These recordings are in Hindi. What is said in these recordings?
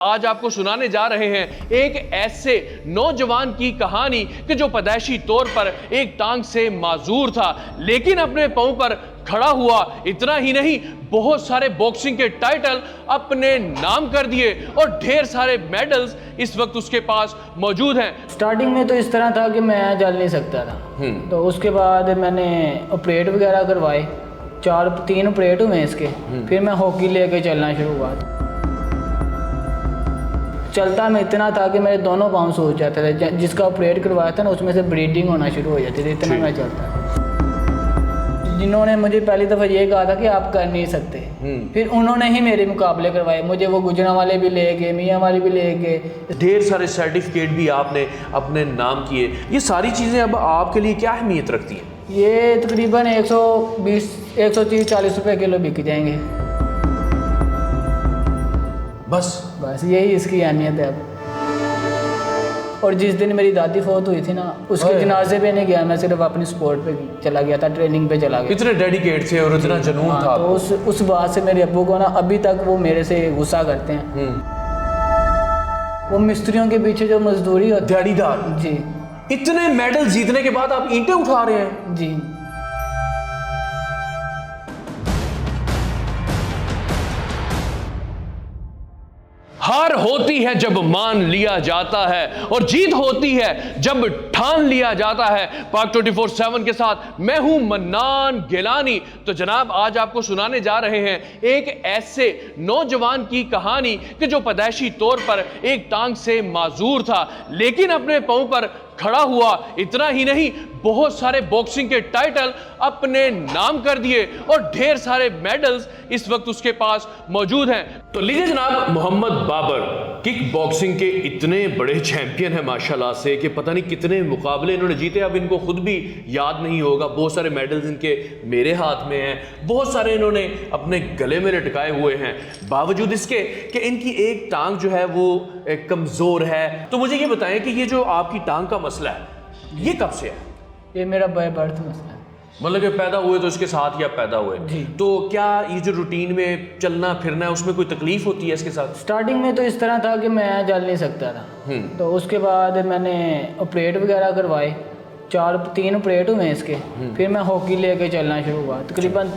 आज आपको सुनाने जा रहे हैं एक ऐसे नौजवान की कहानी कि जो पैदाइशी तौर पर एक टांग से माजूर था, लेकिन अपने पांव पर खड़ा हुआ। इतना ही नहीं, बहुत सारे बॉक्सिंग के टाइटल अपने नाम कर दिए और ढेर सारे मेडल्स इस वक्त उसके पास मौजूद हैं। स्टार्टिंग में तो इस तरह था कि मैं चल नहीं सकता था, तो उसके बाद मैंने ऑपरेट वगैरह करवाए, 3 ऑपरेट हुए इसके। फिर मैं हॉकी लेके चलना शुरू हुआ। चलता मैं इतना था कि मेरे दोनों पाँव सूज जाते थे। जिसका ऑपरेट करवाया था ना, उसमें से ब्लीडिंग होना शुरू हो जाती थी, इतना मैं चलता था। जिन्होंने मुझे पहली दफ़ा ये कहा था कि आप कर नहीं सकते, फिर उन्होंने ही मेरे मुकाबले करवाए। मुझे वो गुजरांवाले भी ले गए, मियाँ वाले भी ले गए। ढेर सारे सर्टिफिकेट भी आपने अपने नाम किए। ये सारी चीज़ें अब आपके लिए क्या अहमियत रखती हैं? ये तकरीबन 120, 130, 40 रुपये किलो बिक जाएंगे। बस यही इसकी अहमियत है अब। और जिस दिन मेरी दादी फौत हुई थी ना, उसके जनाजे पे नहीं गया मैं, सिर्फ अपनी स्पोर्ट पे चला गया था, ट्रेनिंग पे चला गया। इतने डेडिकेट थे और इतना जुनून था। तो उस बात से मेरे अब्बू को ना अभी तक वो मेरे से गुस्सा करते हैं। वो मिस्त्रियों के पीछे जो मजदूरी होती है, दिहाड़ीदार जी, इतने मेडल जीतने के बाद आप ईंटें उठा रहे हैं? जी। हार होती है जब मान लिया जाता है और जीत होती है जब ठान लिया जाता है। पाक 24/7 के साथ मैं हूं मन्नान गिलानी। तो जनाब, आज आपको सुनाने जा रहे हैं एक ऐसे नौजवान की कहानी कि जो पैदाइशी तौर पर एक टांग से माजूर था, लेकिन अपने पांव पर खड़ा हुआ। इतना ही नहीं, बहुत सारे बॉक्सिंग के टाइटल अपने नाम कर दिए और ढेर सारे मेडल्स इस वक्त उसके पास मौजूद हैं। तो लीजिए जनाब, मोहम्मद बाबर किक बॉक्सिंग के इतने बड़े चैंपियन हैं माशाल्लाह से कि पता नहीं कितने मुकाबले इन्होंने जीते, अब इनको खुद भी याद नहीं होगा। बहुत सारे मेडल्स इनके मेरे हाथ में हैं, बहुत सारे इन्होंने अपने गले में लटकाए हुए हैं, बावजूद इसके कि इनकी एक टांग जो है वो कमज़ोर है। तो मुझे ये बताएं कि ये जो आपकी टांग का मसला है, ये कब से है? ये मेरा बाय बर्थ मसला है। मतलब कि पैदा हुए तो इसके साथ ही आप पैदा हुए? जी। तो क्या ये जो रूटीन में चलना फिरना है, उसमें कोई तकलीफ होती है इसके साथ? स्टार्टिंग में तो इस तरह था कि मैं चल नहीं सकता था, तो उसके बाद मैंने ऑपरेट वगैरह करवाए, 3 ऑपरेट हुए इसके। फिर मैं हॉकी लेके चलना शुरू हुआ। तकरीबन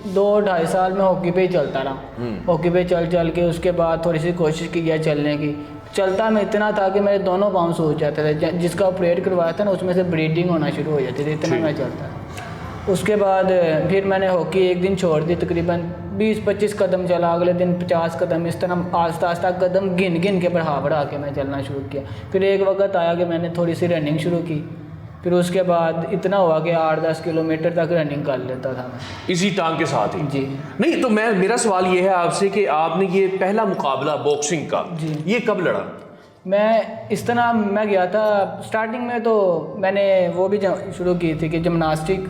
2-2.5 साल में हॉकी पे ही चलता रहा। हॉकी पे चल के उसके बाद थोड़ी सी कोशिश की है चलने की। चलता मैं इतना था कि मेरे दोनों पाँव सूज जाते थे। जिसका ऑपरेट करवाया था ना, उसमें से ब्लीडिंग होना शुरू हो जाती थी, इतना मैं चलता था। उसके बाद फिर मैंने हॉकी एक दिन छोड़ दी, तकरीबन 20-25 कदम चला, अगले दिन 50 कदम, इस तरह आस्ता आस्ता कदम गिन के बढ़ा के मैं चलना शुरू किया। फिर एक वक्त आया कि मैंने थोड़ी सी रनिंग शुरू की। फिर उसके बाद इतना हुआ कि 8-10 किलोमीटर तक रनिंग कर लेता था मैं, इसी टांग के साथ ही? जी। नहीं तो मेरा सवाल ये है आपसे कि आपने ये पहला मुकाबला बॉक्सिंग का ये कब लड़ा? मैं इस तरह मैं गया था स्टार्टिंग में, तो मैंने वो भी शुरू की थी कि जिमनास्टिक,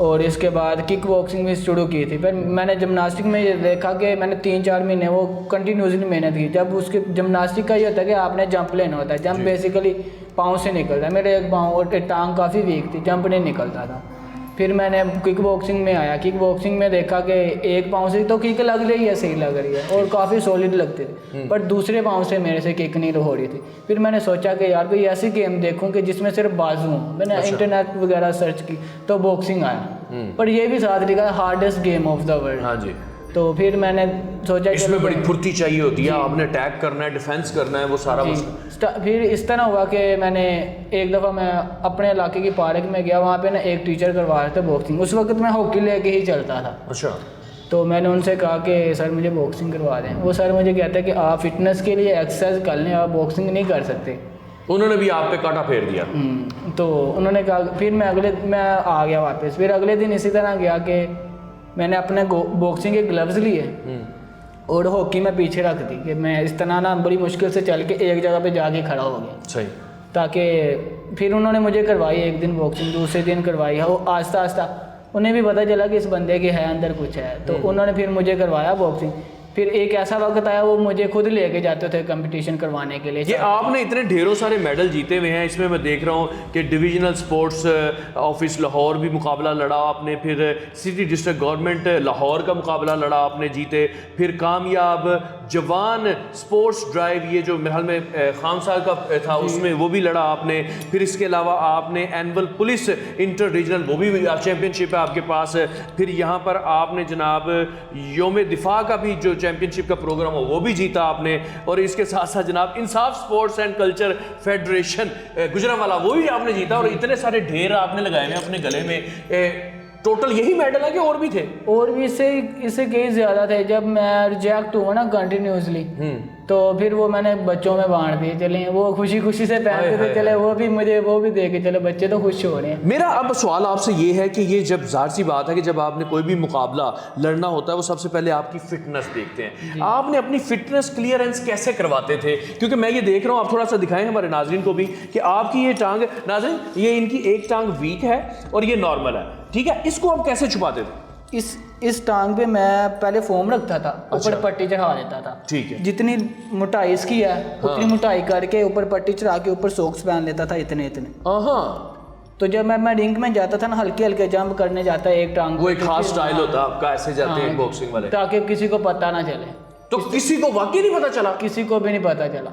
और इसके बाद किक बॉक्सिंग भी शुरू की थी। फिर मैंने जिमनास्टिक में ये देखा कि मैंने 3-4 महीने वो कंटिन्यूसली मेहनत की। जब उसके जिमनास्टिक का ये होता है कि आपने जंप लेना होता है। जंप बेसिकली पाँव से निकलता है। मेरे एक पाँव और टांग काफ़ी वीक थी, जंप नहीं निकलता था। फिर मैंने किक बॉक्सिंग में आया। किक बॉक्सिंग में देखा कि एक पाँव से तो किक लग रही है, सही लग रही है और काफ़ी सॉलिड लगती थी, पर दूसरे पाँव से मेरे से किक नहीं हो रही थी। फिर मैंने सोचा कि यार कोई ऐसी गेम देखूं कि जिसमें सिर्फ बाजू हो। मैंने इंटरनेट वगैरह सर्च की तो बॉक्सिंग आया, पर ये भी साथ लिखा hardest game of the world. हाँ जी। तो फिर मैंने सोचा इसमें बड़ी फुर्ती चाहिए होती है, आपने अटैक करना है, डिफेंस करना है, वो सारा मसला। फिर इस तरह हुआ कि मैंने एक दफ़ा मैं अपने इलाके की पार्क में गया, वहाँ पे ना एक टीचर करवा रहे थे बॉक्सिंग। उस वक्त मैं हॉकी लेके ही चलता था। अच्छा। तो मैंने उनसे कहा कि सर मुझे बॉक्सिंग करवा दें। वो सर मुझे कहते हैं कि आप फिटनेस के लिए एक्सरसाइज कर लें, आप बॉक्सिंग नहीं कर सकते। उन्होंने भी आप पे कांटा फेर दिया? तो उन्होंने कहा, फिर मैं आ गया वापस। फिर अगले दिन इसी तरह गया कि मैंने अपने बॉक्सिंग के ग्लव्स लिए और हॉकी में पीछे रख दी कि मैं इस तरह ना बड़ी मुश्किल से चल के एक जगह पे जाके खड़ा हो गया। सही। ताकि फिर उन्होंने मुझे करवाई एक दिन बॉक्सिंग, दूसरे दिन करवाई। वो आस्ता आस्ता उन्हें भी पता चला कि इस बंदे के है अंदर कुछ है, तो उन्होंने फिर मुझे करवाया बॉक्सिंग। फिर एक ऐसा वक्त आया वो मुझे खुद लेके जाते थे कंपटीशन करवाने के लिए। ये आपने इतने ढेरों सारे मेडल जीते हुए हैं, इसमें मैं देख रहा हूँ कि डिविजनल स्पोर्ट्स ऑफिस लाहौर भी मुकाबला लड़ा आपने, फिर सिटी डिस्ट्रिक्ट गवर्नमेंट लाहौर का मुकाबला लड़ा आपने, जीते, फिर कामयाब जवान स्पोर्ट्स ड्राइव, ये जो मेरे ख्याल में खान साहब का था, उसमें वो भी लड़ा आपने। फिर इसके अलावा आपने एनुअल पुलिस इंटर रीजनल, वो भी चैम्पियनशिप है आपके पास। फिर यहाँ पर आपने जनाब योम दिफा का भी जो चैम्पियनशिप का प्रोग्राम हो वो भी जीता आपने। और इसके साथ साथ जनाब Insaf sports and culture federation Gujranwala, वो भी आपने जीता। और इतने सारे ढेर आपने लगाए हुए अपने गले में। टोटल यही मेडल है कि और भी थे? और भी इससे कई ज़्यादा थे। जब मैं रिजेक्ट हुआ ना कंटिन्यूसली, तो फिर वो मैंने बच्चों में बांट दिए। चले वो खुशी खुशी से पहनते थे, चले वो भी दे के चले, बच्चे तो खुश हो रहे हैं। मेरा अब सवाल आपसे ये है कि ये जब जाहिर सी बात है कि जब आपने कोई भी मुकाबला लड़ना होता है, वो सबसे पहले आपकी फिटनेस देखते हैं। आपने अपनी फिटनेस क्लियरेंस कैसे करवाते थे? क्योंकि मैं ये देख रहा हूँ, आप थोड़ा सा दिखाएं हमारे नाजरीन को भी कि आपकी ये टांग, नाजरीन ये इनकी एक टांग वीक है और ये नॉर्मल है, ठीक है। इसको आप कैसे छुपाते थे? इस टांग पे मैं पहले फोम रखता था, ऊपर पट्टी चढ़ा देता था, ठीक है। जितनी मोटाई इसकी है उतनी मोटाई करके ऊपर पट्टी चढ़ा के ऊपर सॉक्स पहन लेता था, इतने। तो जब मैं रिंग में जाता था ना, हल्के हल्के जंप करने जाता है एक टांग, वो एक खास स्टाइल होता है आपका, ऐसे जाते हैं बॉक्सिंग वाले, ताकि किसी को पता ना चले। तो किसी को वाकई नहीं पता चला? किसी को भी नहीं पता चला।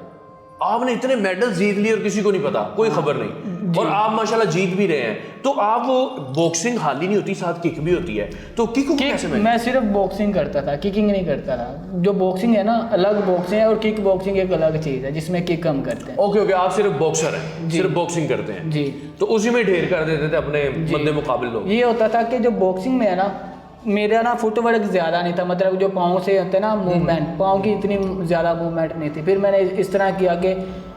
आपने इतने मेडल जीत लिए और किसी को नहीं पता, कोई खबर नहीं, और आप माशाल्लाह जीत भी रहे हैं। तो आप वो बॉक्सिंग हाली नहीं होती, साथ किक भी होती है, तो किक को कैसे? मैं सिर्फ बॉक्सिंग करता था, किकिंग नहीं करता था। जो बॉक्सिंग है ना, अलग बॉक्सिंग है, और किक बॉक्सिंग एक अलग चीज़ है जिसमें किक हम करते हैं। ओके, आप सिर्फ बॉक्सर हैं, सिर्फ बॉक्सिंग करते हैं जी। तो उसी में ढेर कर देते थे अपने बंदे मुकाबले लोग। ये होता था कि जो बॉक्सिंग में है ना, मेरा ना फुटवर्क ज़्यादा नहीं था, मतलब जो पाँव से होते ना मूवमेंट, पाँव की इतनी ज़्यादा मूवमेंट नहीं थी। फिर मैंने इस तरह किया कि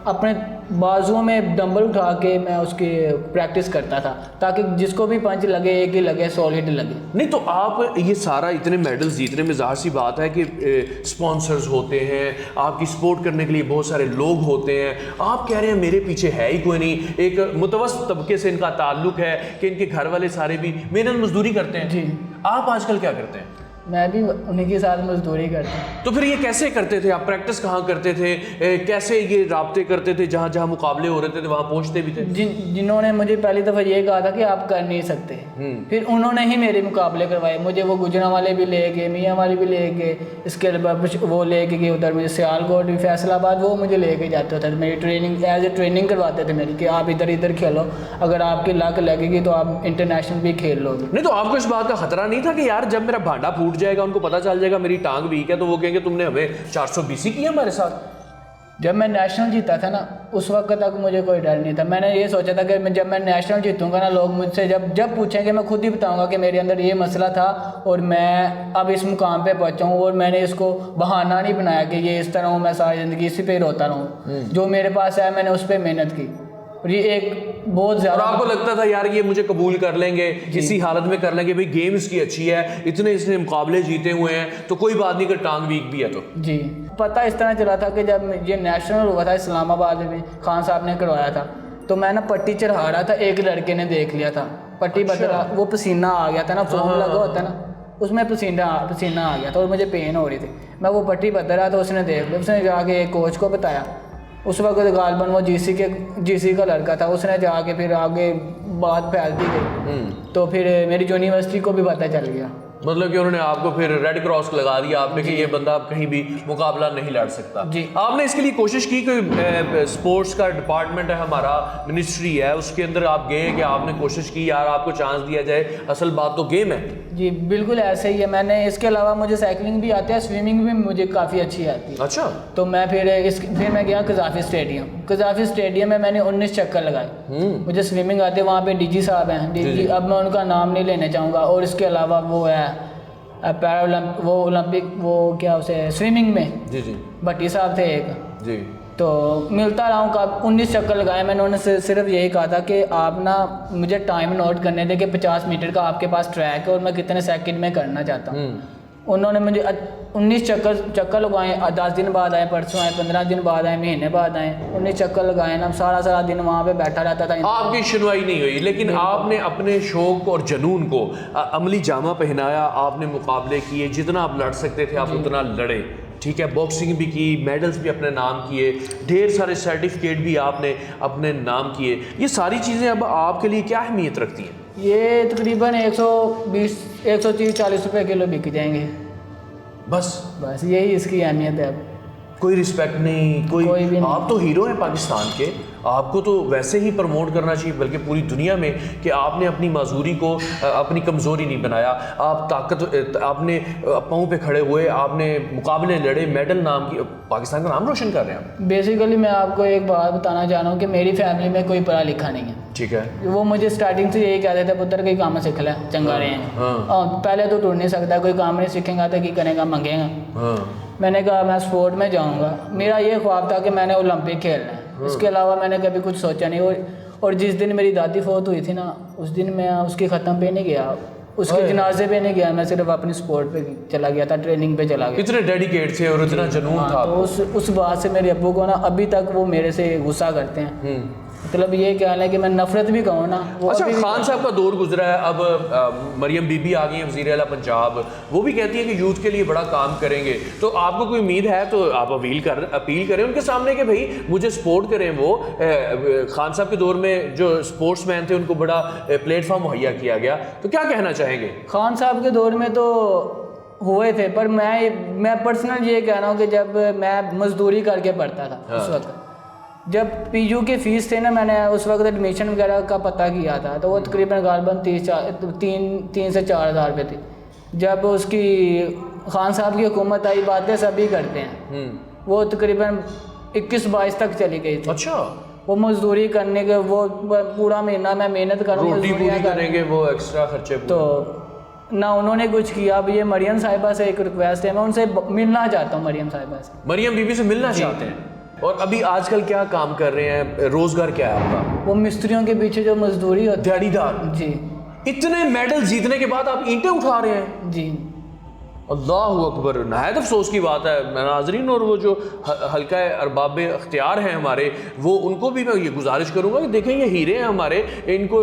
अपने बाजुओं में डंबल उठा के मैं उसकी प्रैक्टिस करता था, ताकि जिसको भी पंच लगे एक ही लगे, सॉलिड लगे। नहीं तो आप ये सारा इतने मेडल्स जीतने में जाहिर सी बात है कि स्पॉन्सर्स होते हैं, आपकी सपोर्ट करने के लिए बहुत सारे लोग होते हैं। आप कह रहे हैं मेरे पीछे है ही कोई नहीं, एक मुतवस्सित तबके से इनका ताल्लुक है कि इनके घर वाले सारे भी मेहनत मजदूरी करते हैं। जी। आप आजकल क्या करते हैं? मैं भी उन्हीं के साथ मजदूरी करता हूँ। तो फिर ये कैसे करते थे आप? प्रैक्टिस कहाँ करते थे? कैसे ये राब्ते करते थे? जहाँ जहाँ मुकाबले हो रहे थे वहाँ पहुँचते भी थे? जिन्होंने मुझे पहली दफ़ा ये कहा था कि आप कर नहीं सकते, फिर उन्होंने ही मेरे मुकाबले करवाए। मुझे वो गुजरांवाले भी ले गए, मियाँ वाले भी ले गए, इसके बाद वो ले के गए उधर मुझे सियालकोट भी, फैसलाबाद, वो मुझे ले के जाते थे। मेरी ट्रेनिंग एज ए ट्रेनिंग करवाते थे मेरी, कि आप इधर इधर खेलो, अगर आपकी लक लगेगी तो आप इंटरनेशनल भी खेल लोगे। नहीं तो आपको इस बात का खतरा नहीं था कि यार जब मेरा भांडा फूट जाएगा, उनको पता चल जाएगा मेरी टांग वीक है, तो वो कहेंगे तुमने हमें 420 किया हमारे साथ? जब मैं नेशनल जीता था ना, उस वक्त तक मुझे कोई डर नहीं था। मैंने ये सोचा था कि जब मैं नेशनल जीतूंगा ना, लोग मुझसे जब पूछेंगे, मैं खुद ही बताऊंगा कि मेरे अंदर ये मसला था और मैं अब इस मुकाम पे पहुंचा हूँ। और मैंने इसको बहाना नहीं बनाया कि ये इस तरह हूँ, मैं सारी ज़िंदगी इसी पे रोता रहूँ। जो मेरे पास है मैंने उस पर मेहनत की, और ये एक बहुत ज़्यादा। और आपको लगता था यार ये मुझे कबूल कर लेंगे, इसी हालत में कर लेंगे, भाई गेम इसकी अच्छी है, इतने इसने मुकाबले जीते हुए हैं, तो कोई बात नहीं कि टांग वीक भी है। तो जी, पता इस तरह चला था कि जब ये नेशनल हुआ था इस्लामाबाद में, खान साहब ने करवाया था, तो मैं ना पट्टी चढ़ा रहा था, एक लड़के ने देख लिया था, पट्टी बदला, वो पसीना आ गया था ना, फोम लगा होता है ना, उसमें पसीना आ गया था और मुझे पेन हो रही थी। मैं वो पट्टी बदल रहा था, उसने देख लिया, उसने जाके एक कोच को बताया। उस वक्त गालबन वो जीसी का लड़का था, उसने जाके फिर आगे बात फैलती गई, तो फिर मेरी यूनिवर्सिटी को भी पता चल गया। मतलब कि उन्होंने आपको फिर रेड क्रॉस लगा दिया आप पे कि ये बंदा आप कहीं भी मुकाबला नहीं लड़ सकता। जी। आपने इसके लिए कोशिश की कि स्पोर्ट्स का डिपार्टमेंट है हमारा, मिनिस्ट्री है, उसके अंदर आप गए कि आपने कोशिश की यार आपको चांस दिया जाए, असल बात तो गेम है? जी बिल्कुल ऐसे ही है। मैंने इसके अलावा मुझे साइकिलिंग भी आती है, स्विमिंग भी मुझे काफ़ी अच्छी आती है। अच्छा। तो मैं फिर मैं गया कज़ाफ़ी स्टेडियम में मैंने 19 चक्कर लगाए। मुझे स्विमिंग आती है, वहाँ पे डीजी साहब हैं, डीजी, अब मैं उनका नाम नहीं लेना चाहूँगा। और इसके अलावा वो है ओलंपिक, वो क्या उसे स्विमिंग में जी भट्टी साहब थे एक जी। तो मिलता रहा हूँ, 19 चक्कर लगाए मैंने। उन्होंने सिर्फ यही कहा था कि आप ना मुझे टाइम नोट करने दें कि 50 मीटर का आपके पास ट्रैक है और मैं कितने सेकंड में करना चाहता हूँ। उन्होंने मुझे 19 चक्कर लगवाए, 10 दिन बाद आए, परसों आए, 15 दिन बाद आए, महीने बाद आए, 19 चक्कर लगाए ना। सारा दिन वहाँ पे बैठा रहता था। आपकी सुनवाई नहीं हुई, लेकिन आपने अपने शौक और जुनून को अमली जामा पहनाया, आपने मुकाबले किए, जितना आप लड़ सकते थे आप उतना लड़े, ठीक है। बॉक्सिंग भी की, मेडल्स भी अपने नाम किए, ढेर सारे सर्टिफिकेट भी आपने अपने नाम किए। ये सारी चीज़ें अब आपके लिए क्या अहमियत रखती हैं? ये तकरीबन 120, 130, 40 रुपये किलो बिक जाएंगे। बस यही इसकी अहमियत है। अब कोई रिस्पेक्ट नहीं, कोई भी नहीं। आप तो हीरो हैं पाकिस्तान के, आपको तो वैसे ही प्रमोट करना चाहिए बल्कि पूरी दुनिया में कि आपने अपनी माजूरी को अपनी कमज़ोरी नहीं बनाया। आप ताकत, आपने पाँव पे खड़े हुए, आपने मुकाबले लड़े, मेडल नाम की पाकिस्तान का नाम रोशन कर रहे हैं आप। बेसिकली मैं आपको एक बात बताना चाह रहा हूँ कि मेरी फैमिली में कोई पढ़ा लिखा नहीं है। ठीक है। वो मुझे स्टार्टिंग से यही कहते थे पुत्र कोई काम सीख ले, चंगा रहे हैं। हाँ। पहले तो टूट नहीं सकता, कोई काम नहीं सीखेगा तो की करेगा, मंगेगा। हाँ। मैंने कहा मैं स्पोर्ट में जाऊंगा, मेरा ये ख्वाब था कि मैंने ओलंपिक खेलना है। इसके अलावा मैंने कभी कुछ सोचा नहीं। और जिस दिन मेरी दादी फौत हुई थी ना, उस दिन मैं उसके ख़त्म पे नहीं गया, उसके जनाजे पे नहीं गया, मैं सिर्फ अपनी स्पोर्ट पे चला गया था, ट्रेनिंग पे चला गया। इतने डेडिकेट थे और इतना जुनून था। तो उस बात से मेरे अब्बू को ना अभी तक वो मेरे से गुस्सा करते हैं। मतलब ये कहना है कि मैं नफरत भी कहूँ ना, वो अच्छा, अभी भी खान साहब का दौर गुजरा है, अब मरियम बीबी आ गई हैं वज़ीर आला पंजाब, वो भी कहती है कि यूथ के लिए बड़ा काम करेंगे। तो आपको कोई उम्मीद है तो आप अपील करें उनके सामने कि भाई मुझे सपोर्ट करें। वो खान साहब के दौर में जो स्पोर्ट्समैन थे उनको बड़ा प्लेटफॉर्म मुहैया किया गया, तो क्या कहना चाहेंगे? खान साहब के दौर में तो हुए थे, पर मैं पर्सनल ये कह रहा हूँ कि जब मैं मजदूरी करके पढ़ता था उस वक्त, जब पीयू की फ़ीस थे ना, मैंने उस वक्त एडमिशन वगैरह का पता किया था, तो वो तकरीबन गालबन 3 से 4 हज़ार रुपये थी। जब उसकी खान साहब की हुकूमत आई, बातें सभी करते हैं, वो तकरीबन 21-22 तक चली गई थी। अच्छा। वो मजदूरी करने के, वो पूरा महीना मैं मेहनत करूँ, रोटी पूरी करेंगे, वो एक्स्ट्रा खर्चे तो ना उन्होंने कुछ किया। अब ये मरियम साहिबा से एक रिक्वेस्ट है, मैं उनसे मिलना चाहता हूँ, मरियम साहिबा से, मरियम बीबी से मिलना चाहते हैं। और अभी आजकल क्या काम कर रहे हैं, रोजगार क्या है आपका? वो मिस्त्रियों के पीछे जो मजदूरी होती दिहाड़ीदार। जी। इतने मेडल जीतने के बाद आप ईंटें उठा रहे हैं? जी। अल्लाहु अकबर, नहायत अफसोस की बात है नाज़रीन। और वो जो हल्का अरबाब अख्तियार हैं हमारे, वो उनको भी मैं ये गुजारिश करूँगा कि देखें ये हीरे हैं हमारे, इनको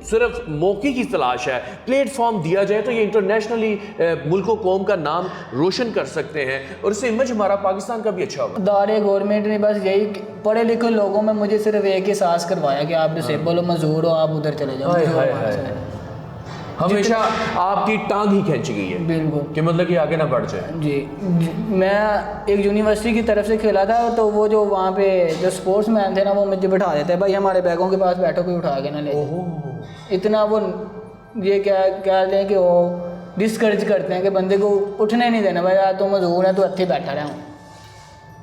सिर्फ मौके की तलाश है, प्लेटफॉर्म दिया जाए तो ये इंटरनेशनली मुल्क कौम का नाम रोशन कर सकते हैं और इससे इमेज हमारा पाकिस्तान का भी अच्छा होगा। दारे गवर्नमेंट ने बस यही पढ़े लिखे लोगों में मुझे सिर्फ एक ही एहसास करवाया कि आप डिसेबल हो, मजदूर हो, आप उधर चले जाओ। हमेशा आपकी टांग ही खींची गई है, बिल्कुल, कि मतलब कि आगे ना बढ़ जाए। जी। मैं एक यूनिवर्सिटी की तरफ से खेला था, तो वो जो वहाँ पे जो स्पोर्ट्स मैन थे ना, वो मुझे बिठा देते हैं, भाई हमारे बैगों के पास बैठो, कोई उठा के ना ले। इतना वो ये क्या लें कि वो डिस्करेज करते हैं कि बंदे को उठने नहीं देना, भाई यार तुम मजबूर है तो अच्छे बैठा रहा हूँ।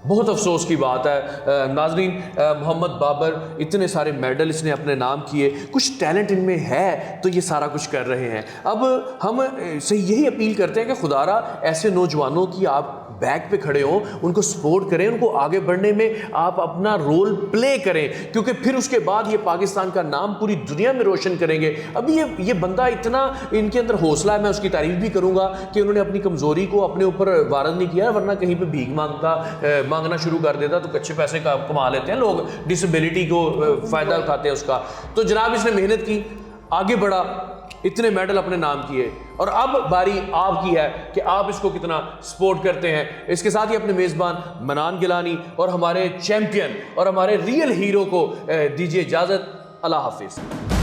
बहुत अफसोस की बात है नाज़रीन। मोहम्मद बाबर इतने सारे मेडल इसने अपने नाम किए, कुछ टैलेंट इनमें है तो ये सारा कुछ कर रहे हैं। अब हम से यही अपील करते हैं कि खुदारा ऐसे नौजवानों की आप बैक पे खड़े हों, उनको सपोर्ट करें, उनको आगे बढ़ने में आप अपना रोल प्ले करें, क्योंकि फिर उसके बाद ये पाकिस्तान का नाम पूरी दुनिया में रोशन करेंगे। अभी ये बंदा इतना इनके अंदर हौसला है, मैं उसकी तारीफ भी करूँगा कि उन्होंने अपनी कमज़ोरी को अपने ऊपर वारद नहीं किया, वरना कहीं पर भीख मांगना शुरू कर देता तो कच्चे पैसे का कमा लेते हैं लोग, डिसेबिलिटी को फ़ायदा उठाते हैं उसका। तो जनाब इसने मेहनत की, आगे बढ़ा, इतने मेडल अपने नाम किए, और अब बारी आपकी है कि आप इसको कितना सपोर्ट करते हैं। इसके साथ ही अपने मेज़बान मनान गिलानी और हमारे चैंपियन और हमारे रियल हीरो को दीजिए इजाज़त। अल्लाह हाफिज़।